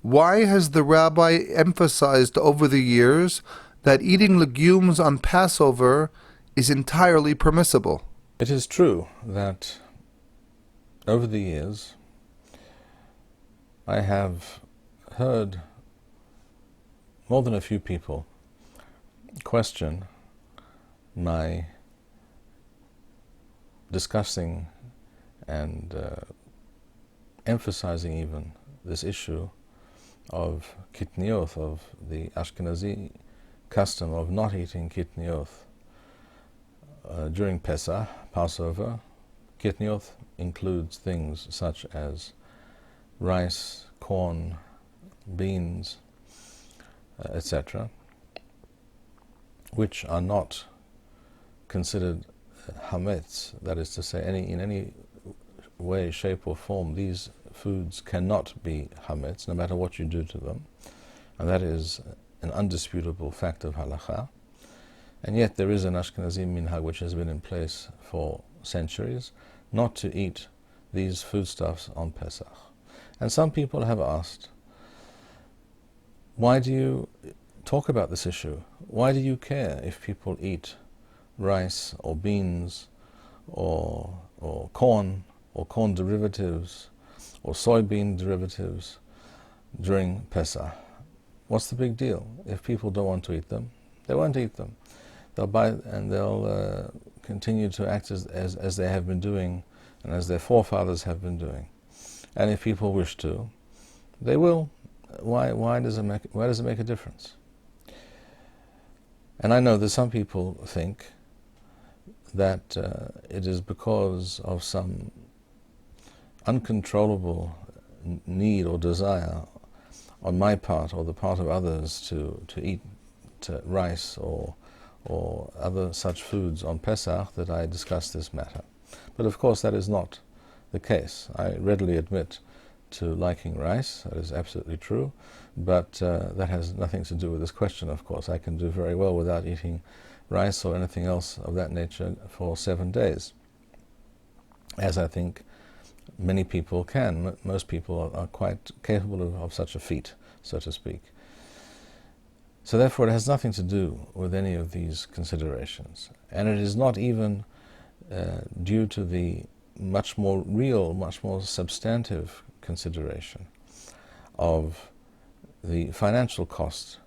Why has the rabbi emphasized over the years that eating legumes on Passover is entirely permissible? It is true that over the years I have heard more than a few people question my discussing and emphasizing even this issue of kitniyot, of the Ashkenazi custom of not eating kitniyot during Pesach, Passover. Kitniyot includes things such as rice, corn, beans, etc., which are not considered hametz, that is to say, in any way, shape or form, these foods cannot be hametz, no matter what you do to them, and that is an undisputable fact of halakha. And yet there is an Ashkenazi minhag which has been in place for centuries, not to eat these foodstuffs on Pesach. And some people have asked, why do you talk about this issue? Why do you care if people eat rice or beans or corn derivatives or soybean derivatives during Pesach? What's the big deal? If people don't want to eat them, they won't eat them. They'll buy and they'll continue to act as they have been doing and as their forefathers have been doing. And if people wish to, they will. Why does it make a difference? And I know that some people think that it is because of some uncontrollable need or desire on my part or the part of others to eat rice or other such foods on Pesach that I discuss this matter. But of course that is not the case. I readily admit to liking rice, that is absolutely true, but that has nothing to do with this question, of course. I can do very well without eating rice or anything else of that nature for 7 days, as I think many people can. Most people are quite capable of such a feat, so to speak. So therefore it has nothing to do with any of these considerations. And it is not even due to the much more real, much more substantive consideration of the financial cost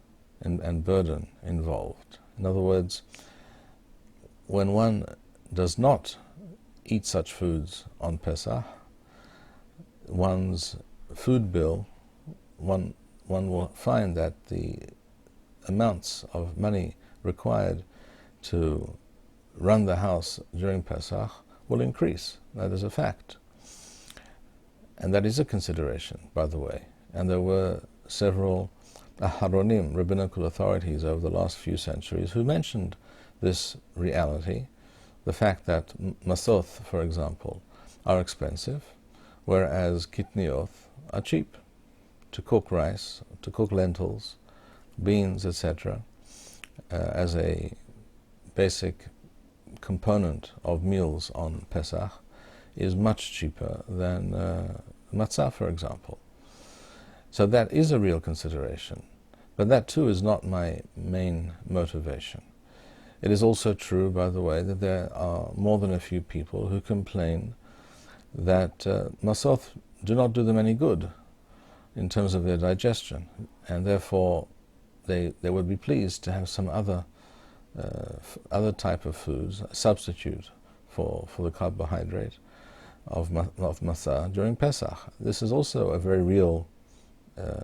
and burden involved. In other words, when one does not eat such foods on Pesach, one's food bill, one will find that the amounts of money required to run the house during Pesach will increase. That is a fact. And that is a consideration, by the way. And there were several aharonim, rabbinical authorities over the last few centuries, who mentioned this reality, the fact that masoth, for example, are expensive, whereas kitniyot are cheap. To cook rice, to cook lentils, beans, etc., as a basic component of meals on Pesach is much cheaper than matzah, for example. So that is a real consideration. But that too is not my main motivation. It is also true, by the way, that there are more than a few people who complain that masoth do not do them any good in terms of their digestion, and therefore they would be pleased to have some other type of foods, a substitute for the carbohydrate of matzah during Pesach. This is also a very real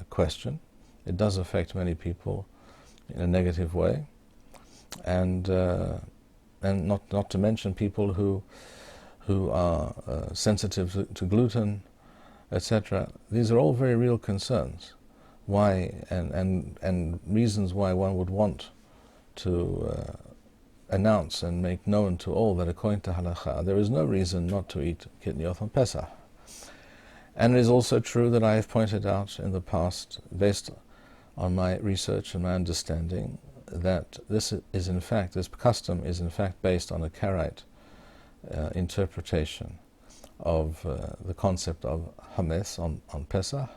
question. It does affect many people in a negative way, and not to mention people who are sensitive to gluten, etc. These are all very real concerns. Why and reasons why one would want to announce and make known to all that according to halakha there is no reason not to eat kitniyot on Pesach. And it is also true that I have pointed out in the past, based on my research and my understanding, that this custom is in fact based on a Karaite interpretation of the concept of hametz on Pesach,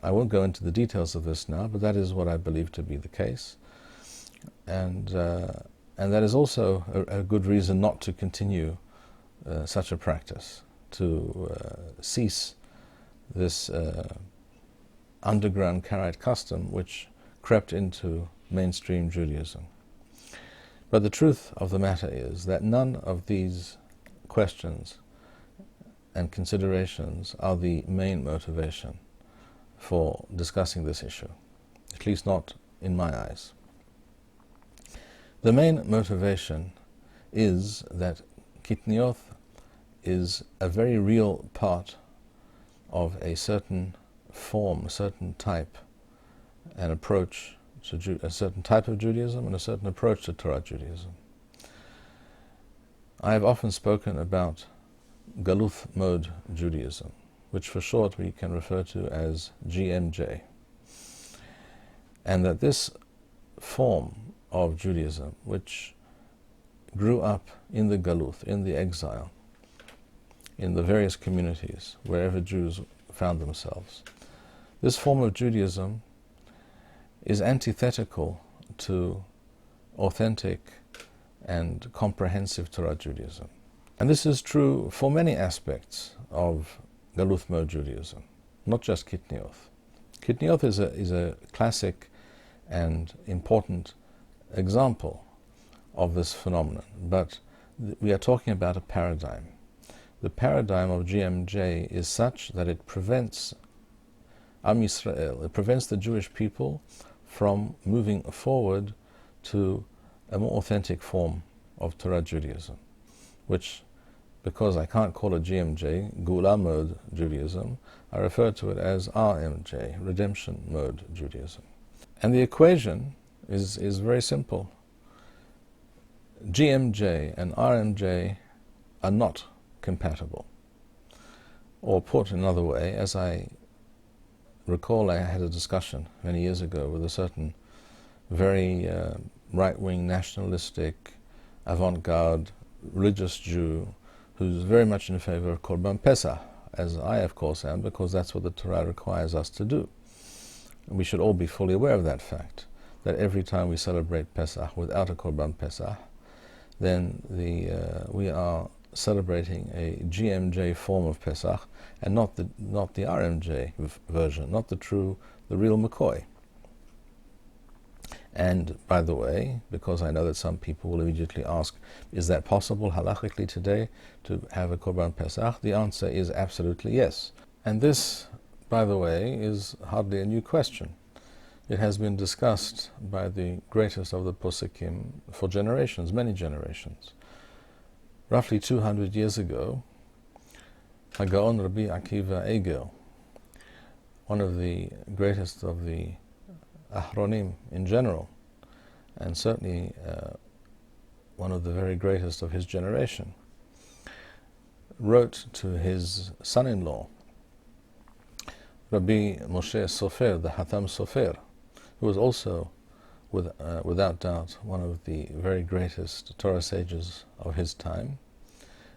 I won't go into the details of this now, but that is what I believe to be the case. And that is also a good reason not to continue such a practice, to cease this underground Karaite custom which crept into mainstream Judaism. But the truth of the matter is that none of these questions and considerations are the main motivation for discussing this issue, at least not in my eyes. The main motivation is that Kitniyot is a very real part of a certain form, a certain type, and approach to a certain type of Judaism and a certain approach to Torah Judaism. I have often spoken about Galuth mode Judaism, which for short we can refer to as GMJ, and that this form of Judaism, which grew up in the Galuth, in the exile, in the various communities, wherever Jews found themselves, this form of Judaism is antithetical to authentic and comprehensive Torah Judaism. And this is true for many aspects of Galuth mode Judaism, not just Kitniyot. Kitniyot is a classic and important example of this phenomenon, but we are talking about a paradigm. The paradigm of GMJ is such that it prevents Am Yisrael, it prevents the Jewish people from moving forward to a more authentic form of Torah Judaism, which, because I can't call it GMJ, Gula mode Judaism, I refer to it as RMJ, redemption mode Judaism. And the equation is very simple. GMJ and RMJ are not compatible. Or put another way, as I recall, I had a discussion many years ago with a certain very right-wing, nationalistic, avant-garde, religious Jew who's very much in favor of Korban Pesach, as I of course am, because that's what the Torah requires us to do. And we should all be fully aware of that fact, that every time we celebrate Pesach without a Korban Pesach, then we are celebrating a GMJ form of Pesach, and not the RMJ version, not the real McCoy. And by the way, because I know that some people will immediately ask, is that possible halachically today to have a Korban Pesach? The answer is absolutely yes. And this, by the way, is hardly a new question. It has been discussed by the greatest of the Poskim for generations, many generations. Roughly 200 years ago, HaGaon Rabbi Akiva Egel, one of the greatest of the Ahronim in general, and certainly one of the very greatest of his generation, wrote to his son-in-law, Rabbi Moshe Sofer, the Hatam Sofer, who was also, without doubt, one of the very greatest Torah sages of his time,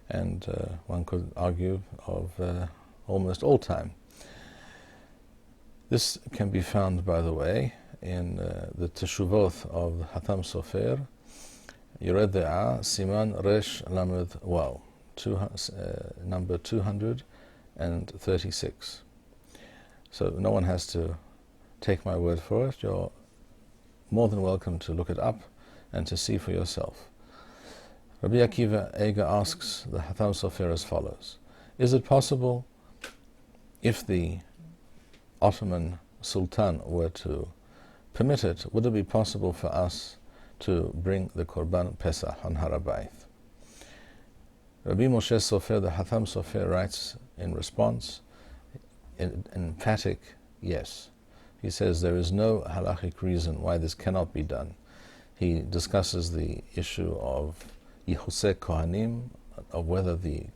and one could argue of almost all time. This can be found, by the way, in the Teshuvot of Hatam Sofer, Yored De'ah, Siman Resh Lamed Waw, number 236. So no one has to take my word for it. You're more than welcome to look it up and to see for yourself. Rabbi Akiva Eiger asks the Hatam Sofer as follows: is it possible, if the Ottoman Sultan were to permit it, would it be possible for us to bring the Korban Pesach on Har HaBayit? Rabbi Moshe Sofer, the Hatam Sofer, writes in response, an emphatic yes. He says there is no halachic reason why this cannot be done. He discusses the issue of Yichusei Kohanim, of whether the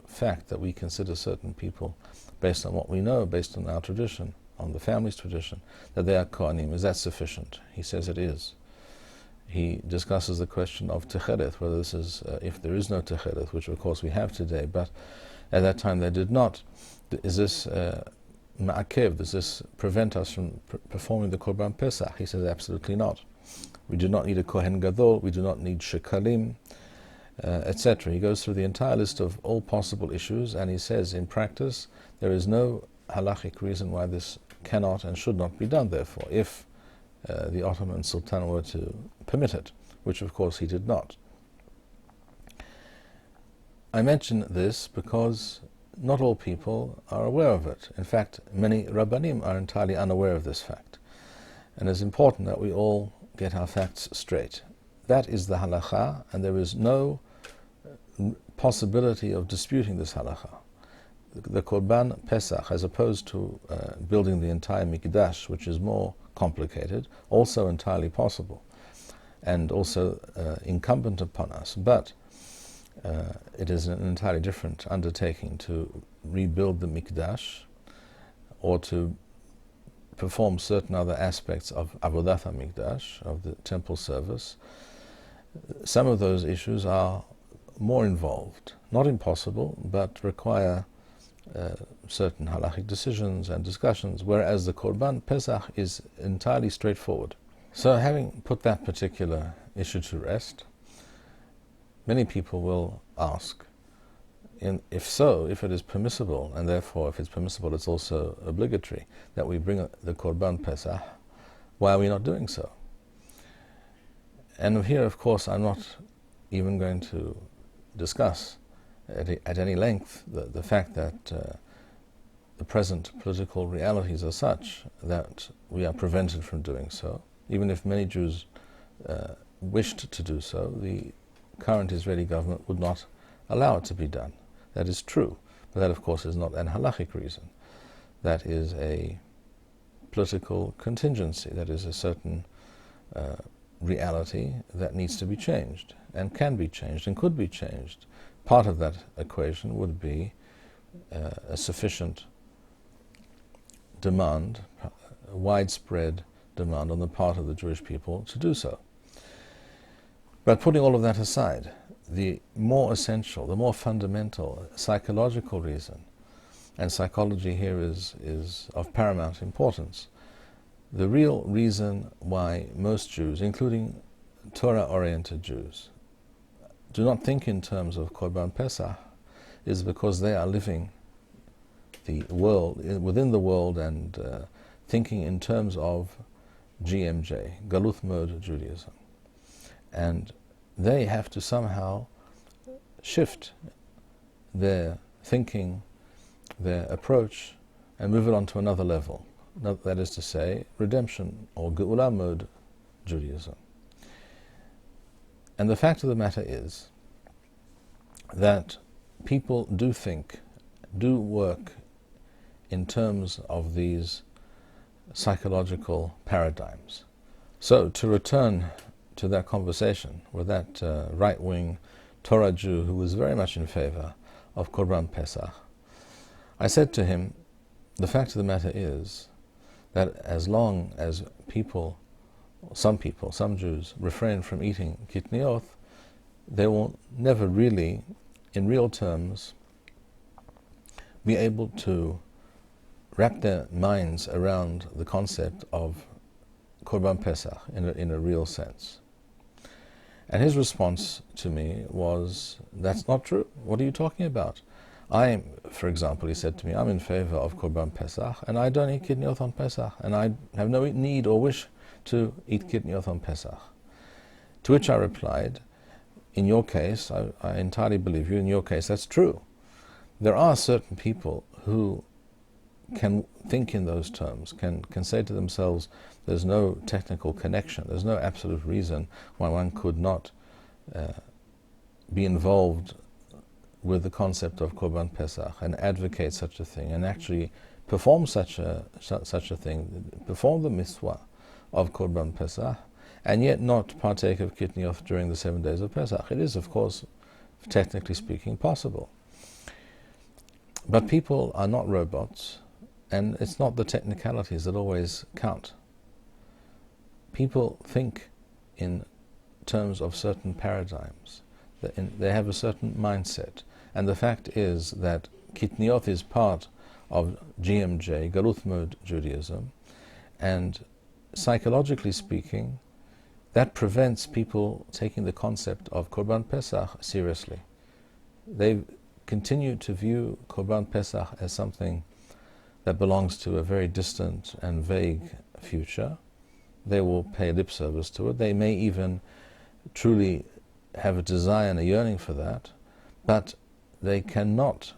fact that we consider certain people, based on what we know, based on our tradition, on the family's tradition, that they are Kohanim, is that sufficient? He says it is. He discusses the question of Techeret, whether this is, if there is no Techeret, which of course we have today, but at that time they did not, is this ma'akev, does this prevent us from performing the Korban Pesach? He says absolutely not. We do not need a Kohen Gadol, we do not need shekalim, etc. He goes through the entire list of all possible issues, and he says in practice there is no halachic reason why this cannot and should not be done, therefore, if the Ottoman Sultan were to permit it, which of course he did not. I mention this because not all people are aware of it. In fact, many Rabbanim are entirely unaware of this fact. And it's important that we all get our facts straight. That is the halakha, and there is no possibility of disputing this halakha. The Korban Pesach, as opposed to building the entire Mikdash, which is more complicated, also entirely possible, and also incumbent upon us. But it is an entirely different undertaking to rebuild the Mikdash or to perform certain other aspects of Avodat HaMikdash, of the temple service. Some of those issues are more involved, not impossible, but require certain halachic decisions and discussions, whereas the Korban Pesach is entirely straightforward. So having put that particular issue to rest, many people will ask, if it is permissible, and therefore if it's permissible it's also obligatory, that we bring the Korban Pesach, why are we not doing so? And here, of course, I'm not even going to discuss at any length the fact that the present political realities are such that we are prevented from doing so. Even if many Jews wished to do so, the current Israeli government would not allow it to be done. That is true, but that of course is not an halachic reason. That is a political contingency, that is a certain reality that needs to be changed, and can be changed, and could be changed. Part of that equation would be a sufficient demand, a widespread demand on the part of the Jewish people to do so. But putting all of that aside, the more essential, the more fundamental psychological reason, and psychology here is of paramount importance, the real reason why most Jews, including Torah-oriented Jews, do not think in terms of Korban Pesach is because they are living the world, within the world, and thinking in terms of GMJ, Galuth Mode Judaism. And they have to somehow shift their thinking, their approach, and move it on to another level. That is to say, redemption or Geula Mode Judaism. And the fact of the matter is that people do think, do work in terms of these psychological paradigms. So, to return to that conversation with that right-wing Torah Jew who was very much in favor of Korban Pesach, I said to him, the fact of the matter is that as long as some Jews refrain from eating Kitniyot, they will never really, in real terms, be able to wrap their minds around the concept of Korban Pesach in a real sense. And his response to me was, that's not true. What are you talking about? For example, he said to me, I'm in favor of Korban Pesach, and I don't eat Kitniyot on Pesach, and I have no need or wish to eat Kitniyot on Pesach. To which I replied, in your case, I entirely believe you, in your case that's true. There are certain people who can think in those terms, can say to themselves, there's no technical connection, there's no absolute reason why one could not be involved with the concept of Korban Pesach and advocate such a thing and actually perform such a thing, perform the mitzvah of Korban Pesach, and yet not partake of Kitniyot during the 7 days of Pesach. It is, of course, technically speaking, possible. But people are not robots, and it's not the technicalities that always count. People think in terms of certain paradigms. They have a certain mindset. And the fact is that Kitniyot is part of GMJ, Galut Mode Judaism, and psychologically speaking, that prevents people taking the concept of Korban Pesach seriously. They continue to view Korban Pesach as something that belongs to a very distant and vague future. They will pay lip service to it. They may even truly have a desire and a yearning for that, but they cannot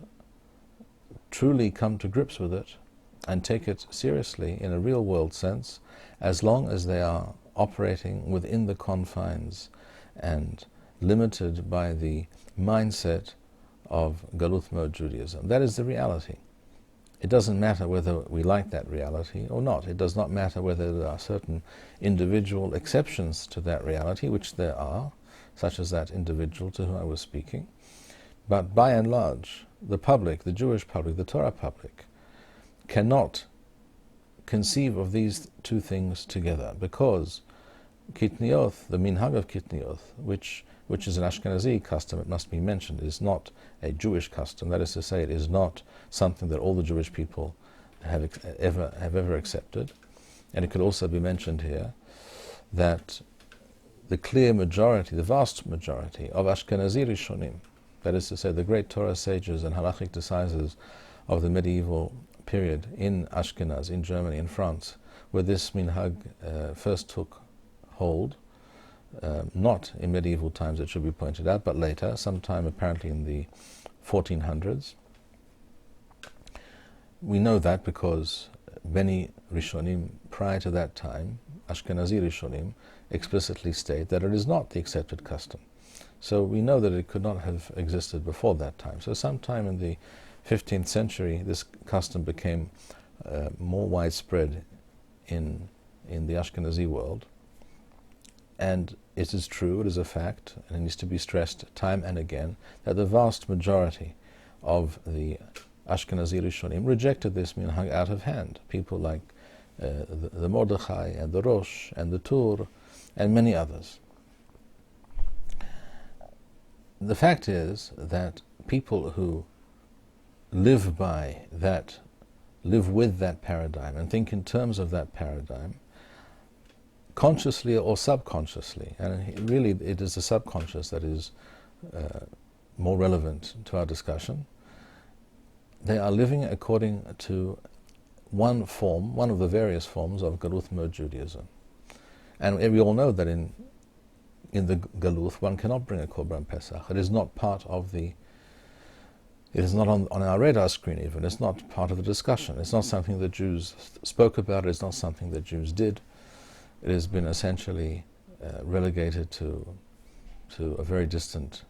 truly come to grips with it and take it seriously in a real world sense as long as they are operating within the confines and limited by the mindset of Galut Mode Judaism. That is the reality. It doesn't matter whether we like that reality or not. It does not matter whether there are certain individual exceptions to that reality, which there are, such as that individual to whom I was speaking. But by and large, the public, the Jewish public, the Torah public, cannot conceive of these two things together, because Kitniyot, the minhag of Kitniyot, which is an Ashkenazi custom, it must be mentioned, is not a Jewish custom. That is to say, it is not something that all the Jewish people have ever accepted. And it could also be mentioned here that the clear majority, the vast majority of Ashkenazi Rishonim, that is to say, the great Torah sages and halachic decisors of the medieval period in Ashkenaz, in Germany, in France, where this minhag first took hold, not in medieval times, it should be pointed out, but later, sometime apparently in the 1400s. We know that because many Rishonim prior to that time, Ashkenazi Rishonim, explicitly state that it is not the accepted custom. So we know that it could not have existed before that time. So sometime in the 15th century, this custom became more widespread in the Ashkenazi world. And it is true, it is a fact, and it needs to be stressed time and again, that the vast majority of the Ashkenazi Rishonim rejected this minhag out of hand. People like the Mordechai and the Rosh and the Tur and many others. The fact is that people who live by that, live with that paradigm and think in terms of that paradigm, consciously or subconsciously, and really it is the subconscious that is more relevant to our discussion, they are living according to one form, one of the various forms of Galut Mode Judaism. And we all know that in the Galuth one cannot bring a Korban Pesach. It is not part of the, it is not on our radar screen even, it's not part of the discussion. It's not something that Jews spoke about, it's not something that Jews did. It has been essentially relegated to a very distant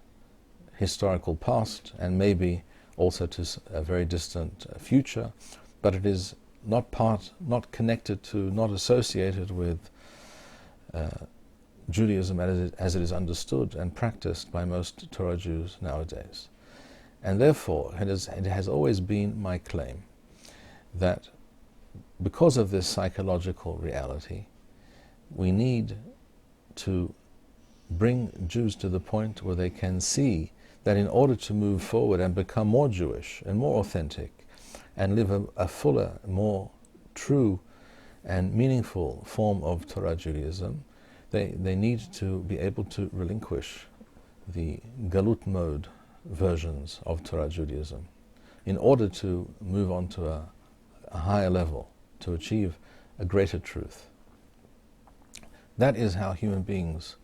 historical past and maybe also to a very distant future, but it is not connected to, not associated with Judaism as it is understood and practiced by most Torah Jews nowadays. And therefore, it has always been my claim that because of this psychological reality, we need to bring Jews to the point where they can see that in order to move forward and become more Jewish and more authentic and live a fuller, more true and meaningful form of Torah Judaism, they need to be able to relinquish the Galut mode versions of Torah Judaism in order to move on to a higher level, to achieve a greater truth. That is how human beings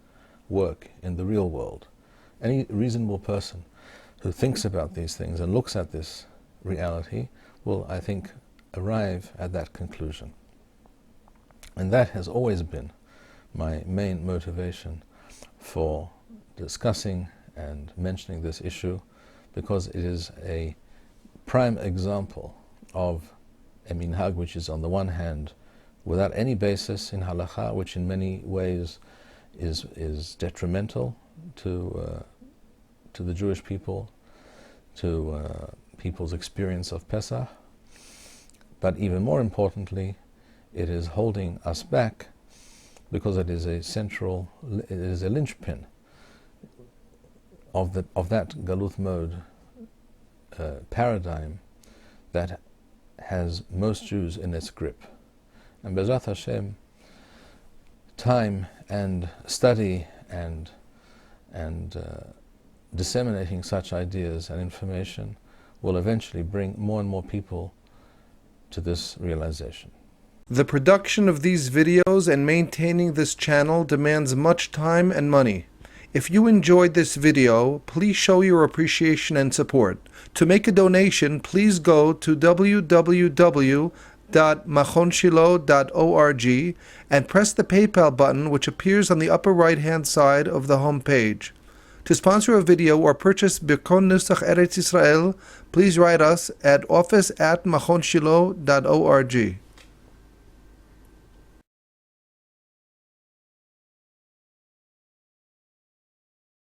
work in the real world. Any reasonable person who thinks about these things and looks at this reality will, I think, arrive at that conclusion. And that has always been my main motivation for discussing and mentioning this issue, because it is a prime example of a minhag which is on the one hand without any basis in halakha, which in many ways is detrimental to the Jewish people, to people's experience of Pesach, but even more importantly, it is holding us back because it is a linchpin of that Galut mode paradigm that has most Jews in its grip. And B'ezrat Hashem, time and study and disseminating such ideas and information will eventually bring more and more people to this realization. The production of these videos and maintaining this channel demands much time and money. If you enjoyed this video, please show your appreciation and support. To make a donation, please go to www.machonshilo.org and press the PayPal button which appears on the upper right-hand side of the home page. To sponsor a video or purchase Birkon Nusach Eretz Yisrael, please write us at office@machonshilo.org.